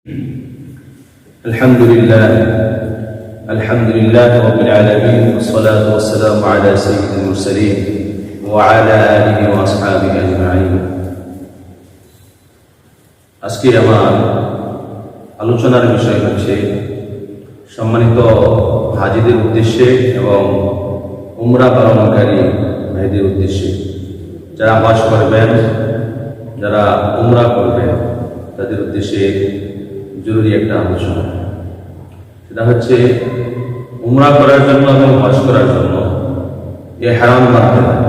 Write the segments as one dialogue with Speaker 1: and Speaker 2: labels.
Speaker 1: الحمد لله رب العالمين والصلاة والسلام على سيد المرسلين وعلى آله وأصحابه أجمعين। আজকে আমার আলোচনার বিষয় হচ্ছে সম্মানিত হাজীদের উদ্দেশ্যে এবং উমরা পালনকারী ভাইদের উদ্দেশ্যে, যারা হজ করবেন, যারা উমরা করবেন, তাদের উদ্দেশ্যে জরুরি একটা আলোচনা। সেটা হচ্ছে উমরা করার জন্য এবং হজ করার জন্য ইহরাম বাঁধতে হয়।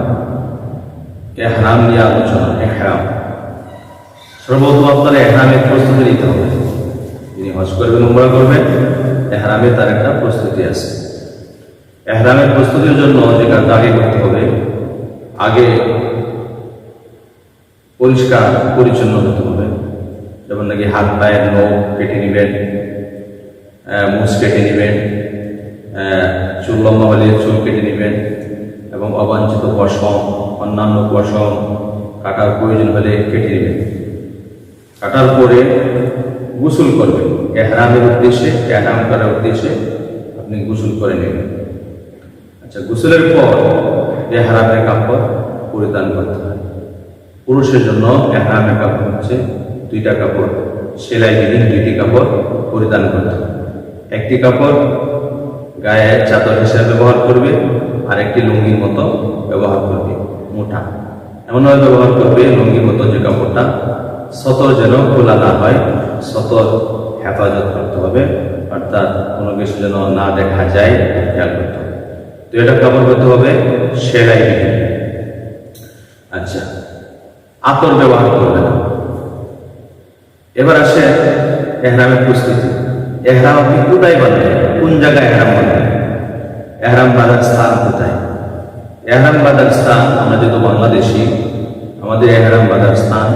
Speaker 1: ইহরাম নিয়ে আলোচনা। ইহরাম সর্বপ্রথম আপনার ইহরামের প্রস্তুতি নিতে হবে। যিনি হজ করবেন, উমরা করবেন, ইহরামে তার একটা প্রস্তুতি আছে। ইহরামের প্রস্তুতির জন্য যে কাজটা আগে করতে হবে, আগে পরিষ্কার পরিচ্ছন্ন হতে হবে। যেমন নাকি হাত পায়ের নখ কেটে নেবেন, মুছ কেটে নেবেন, চুল লম্বা হলে চুল কেটে নেবেন এবং অবাঞ্ছিত পশম, অন্যান্য পশম কাটার প্রয়োজন হলে কেটে নেবেন। কাটার পরে গোসল করবেন। ইহরামের উদ্দেশ্যে, ইহরাম করার উদ্দেশ্যে আপনি গোসল করে নেবেন। আচ্ছা, গোসলের পর ইহরামের কাপড় পরিধান করতে হয়। পুরুষের জন্য ইহরামের কাপড় হচ্ছে দুইটা কাপড়, সেলাই বিহীন দুইটি কাপড় পরিধান করতে হবে। একটি কাপড় গায়ে চাদর হিসেবে ব্যবহার করবে, আর একটি লুঙ্গির মতো ব্যবহার করবে, মোটা এমনভাবে ব্যবহার করবে লুঙ্গির মতো যে কাপড়টা সতর যেন খোলা না হয়, সতর হেফাজত করতে হবে, অর্থাৎ কোনো কিছু যেন না দেখা যায় খেয়াল করতে হবে। তো এটা কাপড় করতে হবে সেলাই বিহীন। আচ্ছা, আতর ব্যবহার করবে না। এবার আসে ইহরামের প্রস্তুতি। ইহরাম আপনি কোথায় বাঁধবেন, কোন জায়গায় ইহরাম বাঁধবেন, ইহরাম বাঁধার স্থান কোথায়? ইহরাম বাঁধার স্থান, আমরা যেহেতু বাংলাদেশি, আমাদের ইহরাম বাঁধার স্থান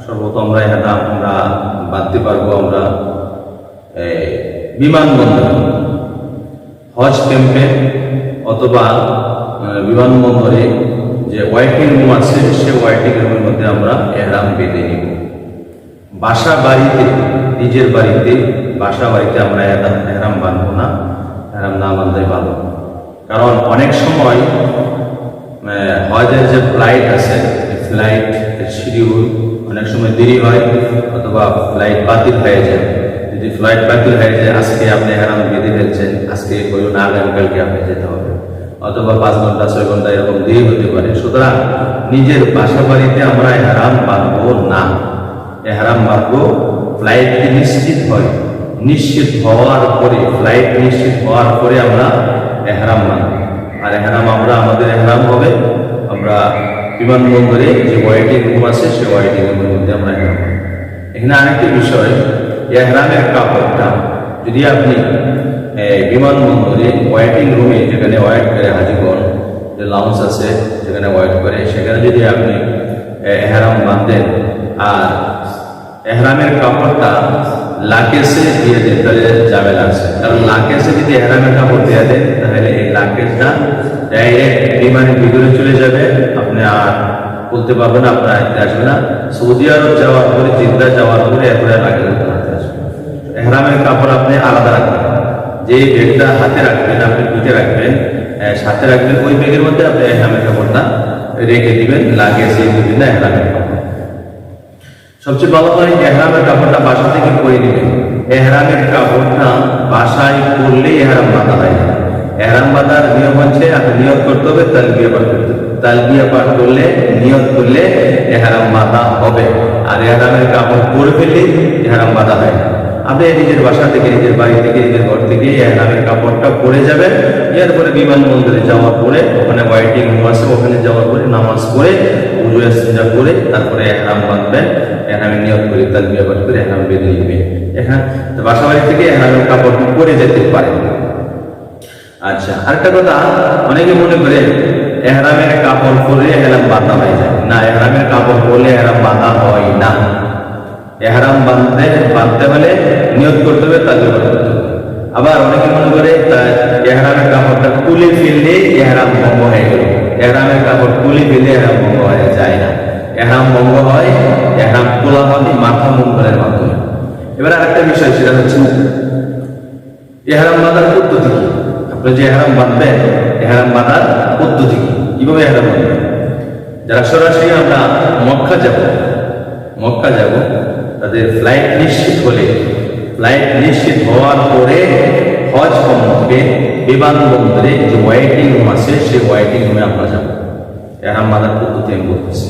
Speaker 1: সর্বপ্রথম আমরা বাঁধতে পারবো আমরা বিমানবন্দরে, হজ ক্যাম্পে অথবা বিমানবন্দরে যে ওয়েটিং রুম আছে, সে ওয়েটিং রুমের মধ্যে আমরা ইহরাম বেঁধে নিব। বাসা বাড়িতে, নিজের বাড়িতে, বাসা বাড়িতে আমরা ইহরাম বাঁধবো না। ইহরাম না বাঁধলে ভালো, কারণ অনেক সময় হজের যে ফ্লাইট আছে, ফ্লাইট শিডিউল অনেক সময় দেরি হয় অথবা ফ্লাইট বাতিল হয়ে যায়। যদি ফ্লাইট বাতিল হয়ে যায়, আজকে আপনি ইহরাম বেঁধে ফেলছেন, আজকে বলুন আগামীকালকে আপনি যেতে হবে, অথবা 5 ঘন্টা 6 ঘন্টা এরকম দেরি হতে পারে। সুতরাং নিজের বাসা বাড়িতে আমরা ইহরাম বাঁধবো না। ইহরাম বাঁধবো ফ্লাইট নিশ্চিত হয়, নিশ্চিত হওয়ার পরে, ফ্লাইট নিশ্চিত হওয়ার পরে আমরা ইহরাম বাঁধবো। আর ইহরাম আমাদের ইহরাম হবে আমরা বিমানবন্দরে যে ওয়েটিং রুম আছে, সেই ওয়েটিং রুমের মধ্যে আমরা ইহরাম বাঁধবো। এখানে আরেকটি বিষয়, ইহরামের কাপড়টা যদি আপনি বিমানবন্দরে ওয়েটিং রুমে, যেখানে ওয়েট করে হাজিগণ, যে লাউঞ্জ আছে যেখানে ওয়েট করে, সেখানে যদি আপনি ইহরাম বাঁধেন আর ইহরামের কাপড়টা লাকেজে দিয়ে দেন, তাহলে ঝামেলা আছে। কারণ লাকেজে যদি ইহরামের কাপড় দিয়ে দেন, তাহলে এই লাকেজটা ডাইরেক্ট বিমানের ভিতরে চলে যাবে, আপনি আর বলতে পারবেন, আপনার হাতে আসবে না। সৌদি আরব যাওয়ার পরে, জিদ্দা যাওয়ার পরে এরপরে লাকেজ হাতে আসবে। ইহরামের কাপড় আপনি আলাদা রাখবেন। যে ব্যাগটা হাতে রাখবেন, আপনি পিঠে রাখবেন, সাথে রাখবেন, ওই ব্যাগের মধ্যে আপনি ইহরামের কাপড়টা রেখে দিবেন, লাগেজে দিবেন না ইহরামের কাপড়। সবচেয়ে ভালো হয় ইহরামের কাপড়টা বাসা থেকে পরে নেবেন। ইহরামের কাপড়টা বাসায় পরলে ইহরাম বাঁধা হয় না। ইহরাম বাঁধার নিয়ম হচ্ছে, আপনি নিয়ত করতে হবে, তালবিয়া পাঠ করতে হবে। তালবিয়া পাঠ করলে, নিয়ত করলে ইহরাম বাঁধা হবে। আর ইহরামের কাপড় পরে ফেললে ইহরাম বাঁধা হয় না। আপনি নিজের বাসা থেকে, নিজের বাড়ি থেকে, নিজের ঘর থেকে ইহরামের কাপড়টা পরে যাবেন। এরপরে বিমানবন্দরে যাওয়ার পরে, ওখানে ওয়েটিং রুম আছে, ওখানে যাওয়ার পরে নামাজ পড়ে, উযু ইস্তিনজা করে, তারপরে ইহরাম বাঁধবেন। ইহরামের নিয়ত করে তালবিয়া পাঠ করে ইহরাম বেঁধে নেবেন। এখানে বাসা বাড়ি থেকে ইহরামের কাপড় পরে যেতে পারে। আচ্ছা, আরেকটা কথা, অনেকে মনে করে ইহরামের কাপড় পরে ইহরাম বাঁধা হয়ে যায়। না, ইহরামের কাপড় পরলে ইহরাম বাঁধা হয় না। ইহরাম বাঁধতে হলে নিয়ত করতে হবে, তালবিয়া পাঠ করতে হবে। আবার অনেকে মনে করে ইহরামের কাপড়টা খুলে ফেললে ইহরাম ভঙ্গ হয়ে গেল। ইহরামের কাপড় খুলে ফেললে ইহরাম ভঙ্গ হয়ে যায় না। ইহরাম ভঙ্গ হয়, ইহরাম খোলা হয় মাথা মুন্ডনের মাধ্যমে। এবার আরেকটা বিষয়, সেটা হচ্ছে এহরাম বাঁধার পদ্ধতি কি। আপনি যে এহরাম বাঁধবেন, এহরাম বাঁধার পদ্ধতি কি, কিভাবে এহরাম বাঁধবেন। যারা সরাসরি আমরা মক্কা যাব তাদের ফ্লাইট নিশ্চিত হওয়ার পরে হজ কমপ্লিটে বিমানবন্দরে যে ওয়েটিং রুম আছে সেই ওয়েটিং রুমে আমরা যাব। এহরাম বাঁধার পদ্ধতি আমি বলতেছি।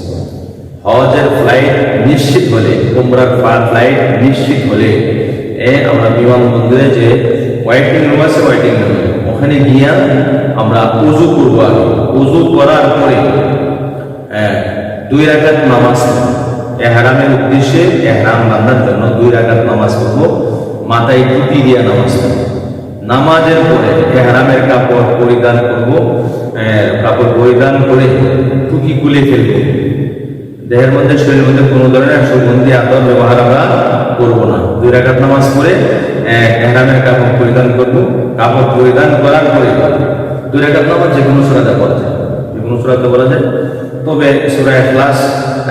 Speaker 1: হজের ফ্লাইট নিশ্চিত হলে, উমরার ফ্লাইট নিশ্চিত হলে আমরা বিমানবন্দরে যে ওয়েটিং রুম আছে ওয়েটিং রুম, ওখানে গিয়া আমরা উজু করবো। আগে উজু করার পরে 2 রাকাত নামাজ, এহরামের উদ্দেশ্যে এহরাম বাঁধার জন্য 2 রাকাত নামাজ পড়বো। মাথায় টুপি দিয়ে নামাজ পড়বো। নামাজের পরে এহরামের কাপড় পরিধান করবো। কাপড় পরিধান করে টুপি খুলে ফেলবো। দেহের মধ্যে, শরীরের মধ্যে কোনো ধরনের সুগন্ধি আতর ব্যবহার আমরা করবো না। 2 রাকাত নামাজ পড়ে এহরামের কাপড় পরিধান করবো। কাপড় পরিধান করার পরে 2 রাকাত নামাজ যে কোনো সূরাতে পড়া যায়, তবে সূরা ইখলাস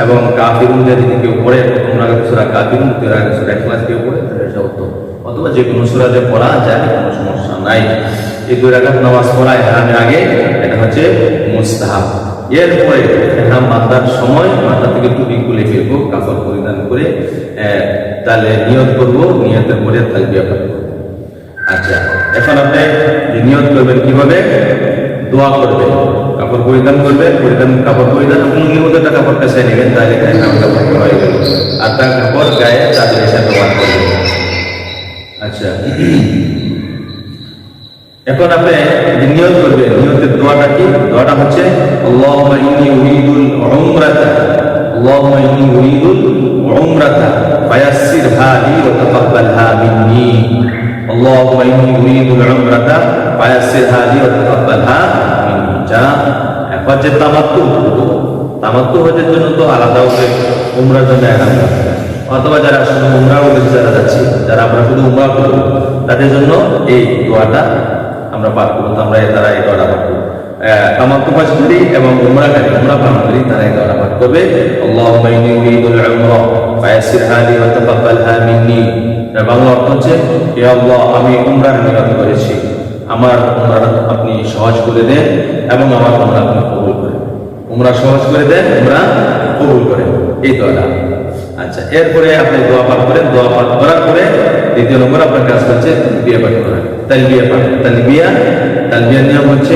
Speaker 1: এবং কাফিরুন যদি কেউ পড়ে, প্রথম রাকাতে সূরা কাফিরুন, 2 রাকাতে সূরা ইখলাস কেউ পড়ে, তাহলে এটা উত্তম। অথবা যে কোনো সূরাতে পড়া যায়, কোনো সমস্যা নাই। এই 2 রাকাত নামাজ পড়া এহরামের আগে, এটা হচ্ছে মুস্তাহাব। এরপরে এহরাম বাঁধার সময় মাথা থেকে টুপি খুলে ফেলবো, কাপড় পরিধান করে তাহলে নিয়ত করবো। নিয়তের পরে তালবিয়া পাঠ করবো। আচ্ছা, এখন আপনি নিয়ত করবেন কিভাবে? দোয়া করবেন, কাপড় পরিধান করবেন, কাপড় পরিধান লুঙ্গির মধ্যে একটা কাপড় কাছে নেবেন, তাহলে কাপড় হয়ে গেল। আর তার কাপড় গায়ে চাদর হিসাবে ব্যবহার করবেন। আচ্ছা, এখন আপনি নিয়ত করবেন। নিয়তের দোয়াটা কি? দোয়াটা হচ্ছে আল্লাহুম্মা ইন্নী উরিদুল উমরাতা ফায়াসসিরহা লি ওয়া তাকাব্বালহা মিন্নি। আল্লাহুম্মা ইন্নী উরিদুল উমরাতা ফায়াসসিরহা লি ওয়া তাকাব্বালহা মিন্নি। যা এখন যে তামাত্তু হজের জন্য তো আলাদা হবে উমরার জন্য এহরাম, অথবা যারা শুধু উমরা যারা যাচ্ছি, যারা আমরা শুধু উমরা করব, তাদের জন্য এই দোয়াটা আমরা পাঠ করবো। তারা এই দোয়াটা পাঠ করবো। তামাত্তু হজকারী এবং উমরা পালনকারী তারা এই দোয়াটা পাঠ করবে। আল্লাহুম্মা ইন্নী উরিদুল উমরা ফায়াসসিরহা লি ওয়া তাকাব্বালহা মিন্নি। বাংলা অর্থ হচ্ছে, হে আল্লাহ, আমি উমরার নিয়ত করেছি, আমার উমরাটা আপনি সহজ করে দেন এবং আমার উমরা আপনি কবুল করেন। উমরা সহজ করে দেন, উমরা কবুল করেন, এই দোয়াটা। আচ্ছা, এরপরে আপনি দোয়া পাঠ করেন। দোয়া পাঠ করার পরে দ্বিতীয় নম্বর আপনার কাজ হচ্ছে তালবিয়া পাঠ করা। তালবিয়ার নিয়ম হচ্ছে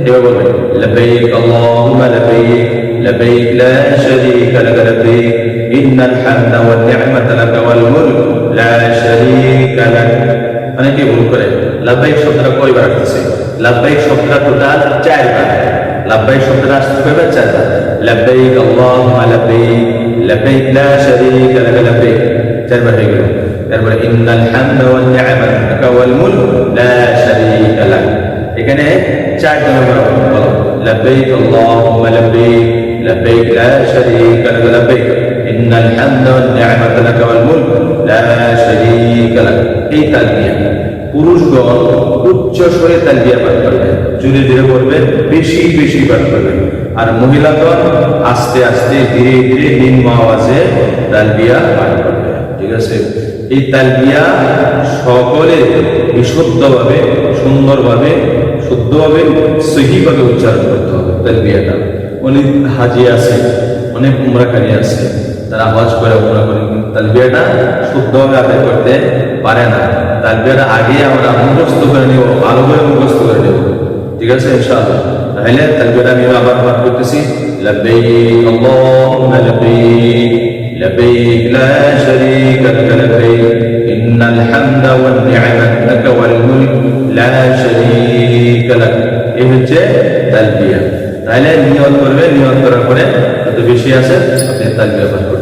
Speaker 1: এভাবে বলবেন, লাব্বাইক আল্লাহুম্মা লাব্বাইক, লাব্বাইক লা শারীকা লাক লাব্বাইক, ইন্নাল হামদা ওয়ান নি'মাতা লাক ওয়াল মুলক লা শারীকা লাক। অনেকে ভুল করে লাব্বাইক শব্দটা কয়বার আসছে? লাব্বাইক শব্দটা টোটাল 4 বার। লাব্বাইক শব্দটা আসতে হবে 4 বার। লাব্বাইক আল্লাহুম্মা লাব্বাইক, লাব্বাইক লা শারীকা লাক লাব্বাইক, 4 বার হয়ে গেল। তারপরে ইন্নাল হামদা ওয়ান নি'মাতা লাক ওয়াল মুলক লা শারীকা লাক। এখানে 4 নম্বর বলো, লাব্বাইক আল্লাহুম্মা লাব্বাইক, লাব্বাইক লা শারীকা লাক লাব্বাইক, ইন্নাল হামদা ওয়ান নি'মাতা লাক ওয়াল মুলক লা শারীকা লাক। এই তালবিয়া পুরুষগণ উচ্চ স্বরে তালবিয়া পাঠ করবেন, জোরে জোরে পড়বেন, বেশি পাঠ করবেন। আর মহিলাগণ আস্তে আস্তে ধীরে ধীরে নিম্ন আওয়াজে তালবিয়া পাঠ করবেন। ঠিক আছে? এই তালবিয়া সকলে বিশুদ্ধভাবে, সুন্দরভাবে, শুদ্ধভাবে, সহিভাবে উচ্চারণ করতে হবে। তালবিয়াটা অনেক হাজি আছে, অনেক উমরাকারী আছে, তারা হজ করে উমরা করে, কিন্তু তালবিয়াটা শুদ্ধভাবে আদায় করতে পারে না। তালবিয়াটা আগে আমরা মুখস্থ করে নেব, ভালো করে মুখস্থ করে নেব। ঠিক আছে ইনশাআল্লাহ? তাহলে তালবিয়াটা আমি আবার পাঠ করতেছি, লাব্বাইক আল্লাহুম্মা লাব্বাইক, লাব্বাইক লা শারীকা লাক লাব্বাইক, ইন্নাল হামদা ওয়ান নি'মাতা লাক ওয়াল মুলক লা শারীকা লাক। এই হচ্ছে তালবিয়া। তাহলে নিয়ত করবে, নিয়ত করার পরে যত বেশি আছে আপনি তালবিয়া পাঠ করবেন।